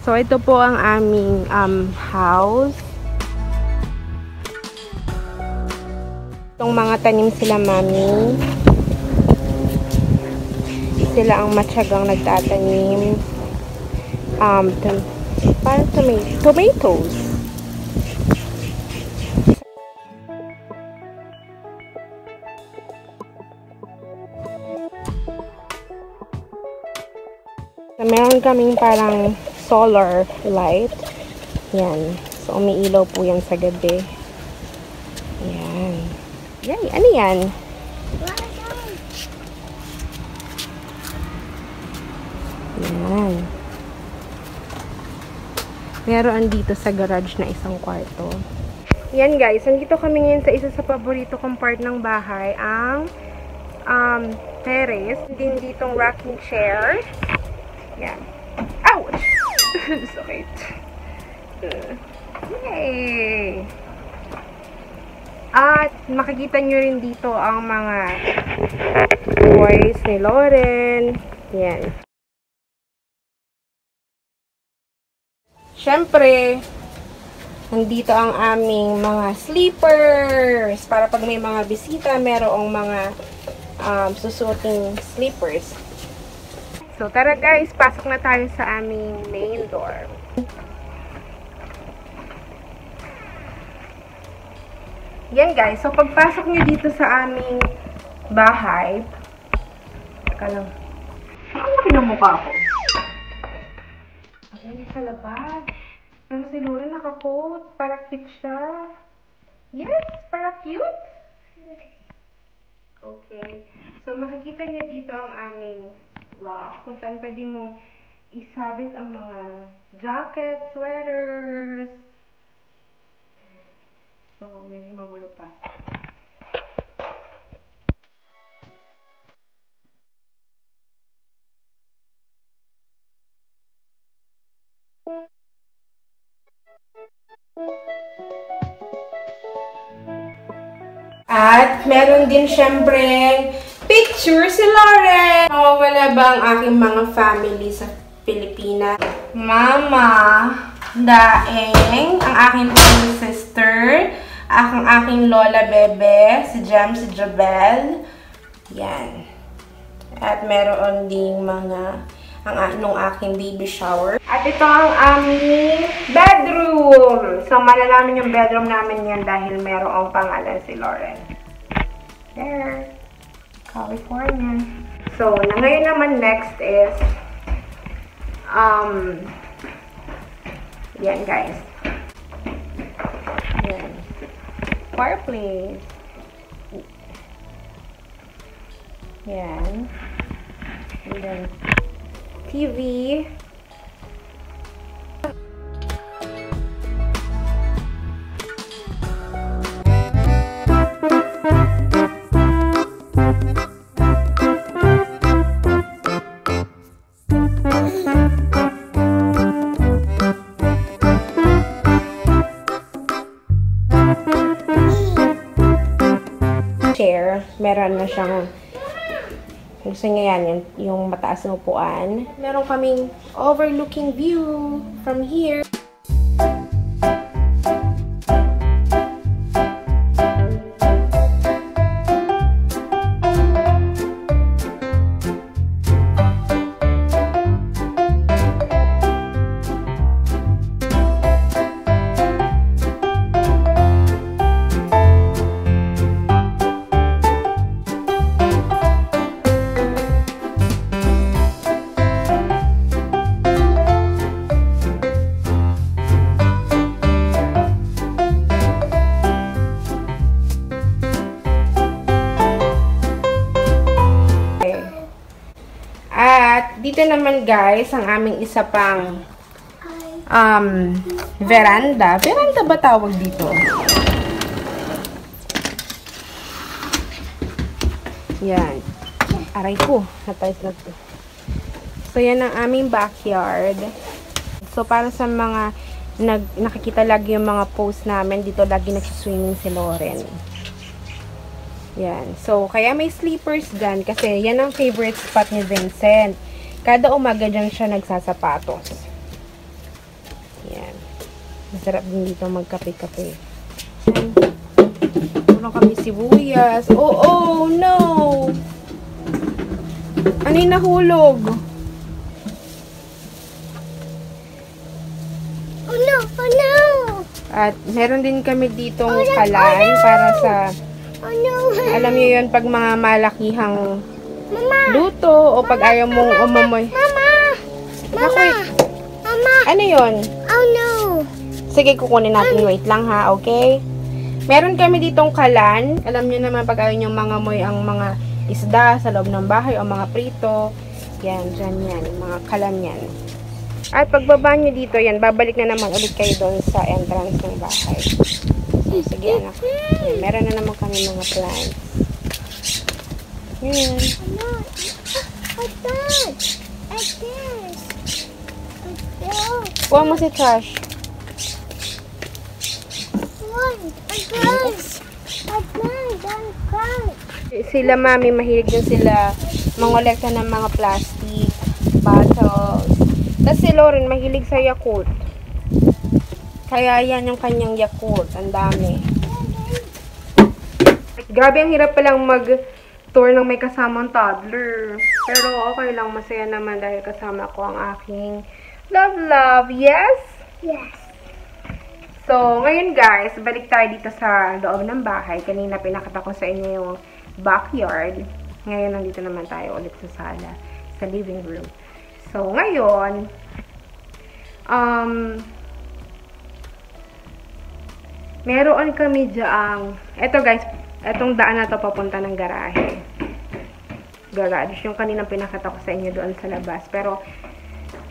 So, ito po ang aming house. Itong mga tanim sila, mami. Sila ang matyagang nagtatanim. Parang tomatoes. So, meron kaming parang solar light. Yan. So, umiilaw po yan sa gabi. Yan. Yay! Ano yan? Yan. Meron dito sa garage na isang kwarto. Yan guys, nandito kami ngayon sa isa sa paborito kong part ng bahay, ang terrace. Din ditong rocking chair. Yan. Ouch! Sakit. Yay! At makikita nyo rin dito ang mga toys ni Lauren. Yan. Siyempre, nandito ang aming mga sleepers. Para pag may mga bisita, merong mga susuoting sleepers. So, tara guys, pasok na tayo sa aming main door. Yan guys, so pagpasok nyo dito sa aming bahay, teka lang, ang laki ng mukha ko. Ayan sa labas. Pero si Lauren naka-coat. Para cute siya. Yes! Para cute! Okay. So, makikita niyo dito ang aming lock. Kung saan pwede mo isabit ang mga jackets, sweaters. So, medyo magulo pa. At meron din syempre picture si Lauren. Mawawala ba ang aking mga family sa Pilipinas? Mama, Daeng, ang aking twin sister, aking lola bebe, si Jem, si Jabel. Yan. At meron ding nung aking baby shower. At ito ang aming bedroom. So, malalaman yung bedroom namin yan dahil merong pangalan si Lauren. There. California. So, ngayon naman next is yan guys. Yan. Fireplace. Yan. And then TV. Chair. Meron na siyang gusto niya yan, yung mataas na upuan. Meron kaming overlooking view from here. Dito naman guys, ang aming isa pang veranda. Veranda ba tawag dito? Yan. Aray ko. Natayos na to. So, yan ang aming backyard. So, para sa mga nakikita lagi yung mga post namin, dito lagi nagsiswimming si Lauren. Yan. So, kaya may sleepers dyan kasi yan ang favorite spot ni Vincent. Kada umaga dyan siya nagsasapatos. Masarap din dito magkape-kape. Meron kami sibuyas. Oh, no! Ano yung nahulog? Oh no! Oh no! At meron din kami ditong kalan para sa... Oh no! Alam niyo yun, pag mga malakihang Mama! luto o pag ayaw mong umamoy. Mama! Mama! Mama! Ano yun? Oh no! Sige, kukunin natin. Wait lang ha, okay? Meron kami ditong kalan. Alam niyo naman pag ayaw nyo mangamoy ang mga isda sa loob ng bahay o mga prito. Yan, dyan yan. Mga kalan yan. At pagbaba nyo dito, yan, babalik na naman ulit kayo doon sa entrance ng bahay. So, sige anak. Yan, meron na naman kami mga plants. Yan. Kuha mo si Trash. Sila mami, mahilig din sila mangolekta ng mga plastic, bottles. Tapos si Lauren, mahilig sa Yakult. Kaya yan yung kanyang Yakult. Ang dami. Grabe, ang hirap palang mag-tour ng may kasamang toddler. Pero okay lang, masaya naman dahil kasama ko ang aking love. Yes? Yes. So, ngayon guys, balik tayo dito sa loob ng bahay. Kanina pinakita ko sa inyo yung backyard. Ngayon, nandito naman tayo ulit sa sala, sa living room. So, ngayon, meron kami dyang, eto guys, etong daan na to papunta ng garahe. Garage, yung kaninang pinakita ko sa inyo doon sa labas. Pero,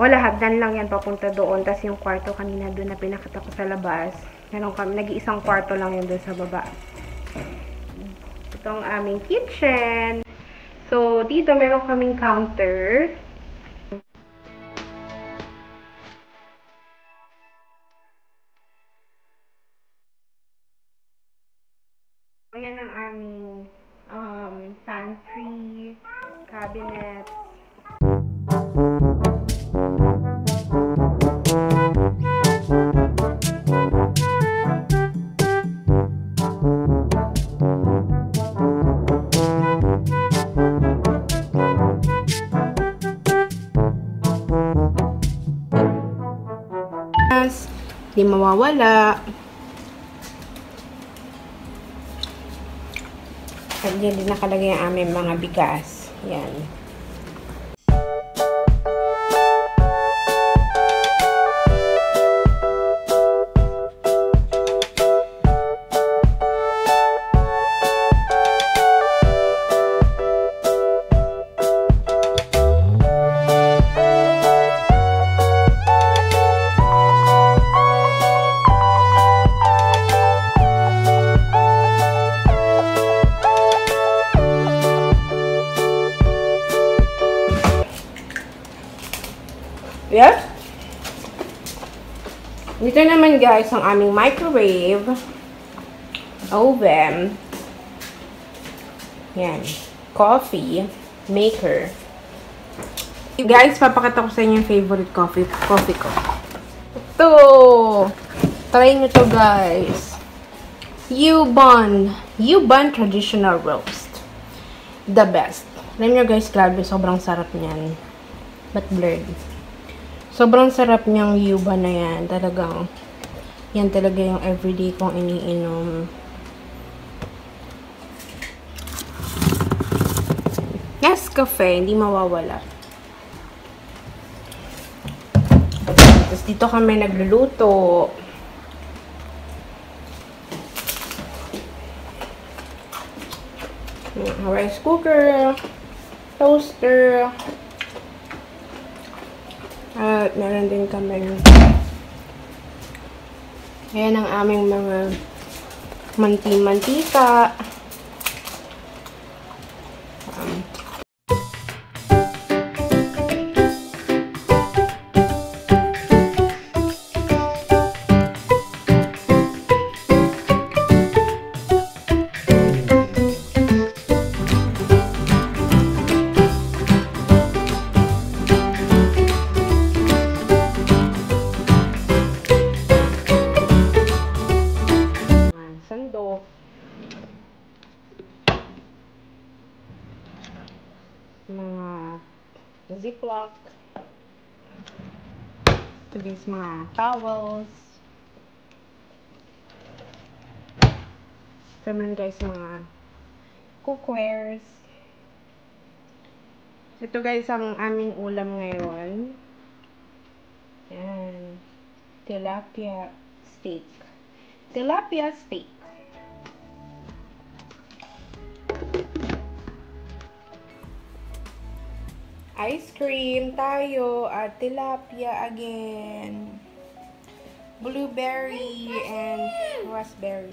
wala, hagdan lang yan papunta doon. Tapos yung kwarto kanina doon na pinakita ko sa labas. Meron kami, nag-iisang kwarto lang yun doon sa baba. Itong aming kitchen. So, dito meron kaming counter. Ayan ang aming pantry, cabinet. Di mawawala. At yan din nakalagay ang aming mga bigas. Yan. Yes. Dito naman guys ang aming microwave, oven, yan, coffee maker. Guys, papakita ko sa inyo yung favorite coffee ko. Ito! Try nyo to guys. U-Bun Traditional Roast. The best. Alam nyo guys, grabe, sobrang sarap niyan. But blurred. Sobrang sarap niyang yuba na yan. Talagang, yan talaga yung everyday kong iniinom. Nescafe, hindi mawawala. Tapos dito kami nagluluto. Rice cooker, toaster, at meron din kami. Ayan ang aming mga mantika. Ziploc. Ito guys, mga towels. Ito naman guys, mga cookwares. Ito guys, ang aming ulam ngayon. Yan. Tilapia steak. Tilapia steak. Ice cream tayo at tilapia again. Blueberry and raspberry.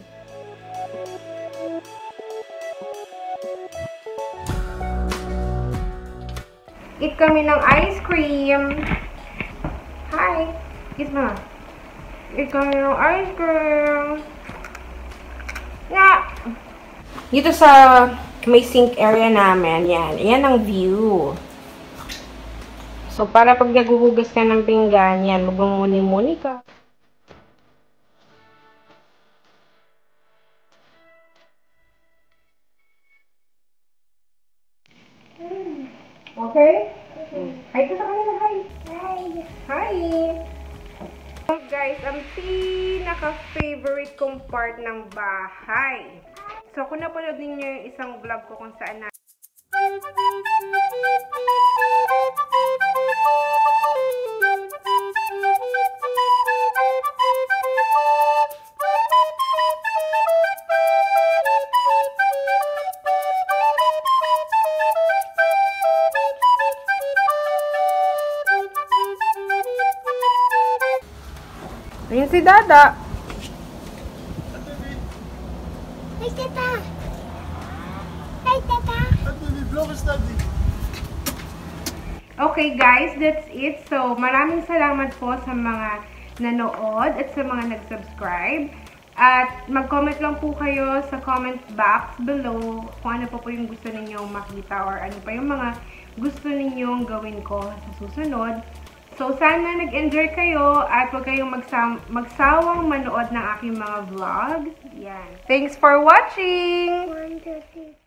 Eat kami ng ice cream. Hi. Kiss mo. Eat kami ng ice cream. Yeah. Dito sa may sink area namin, yan. Yan ang view. So, para pag naguhugas ka ng pinggan, yan, magmumuni-muni ka. Okay? Hi ka sa kanila, hi. Hi. Hi! So guys, ang pinaka-favorite kong part ng bahay. So, kung napanood ninyo yung isang vlog ko kung saan na ayun si Dada. Hi, Tata. Hi, Tata. Okay guys, that's it. So, maraming salamat po sa mga nanood at sa mga nag-subscribe. At mag-comment lang po kayo sa comment box below kung ano po yung gusto ninyong makita or ano pa yung mga gusto ninyong gawin ko sa susunod. So, sana nag-enjoy kayo at huwag kayong magsawang manood ng aking mga vlogs. Yan. Thanks for watching! 1, 2, 3.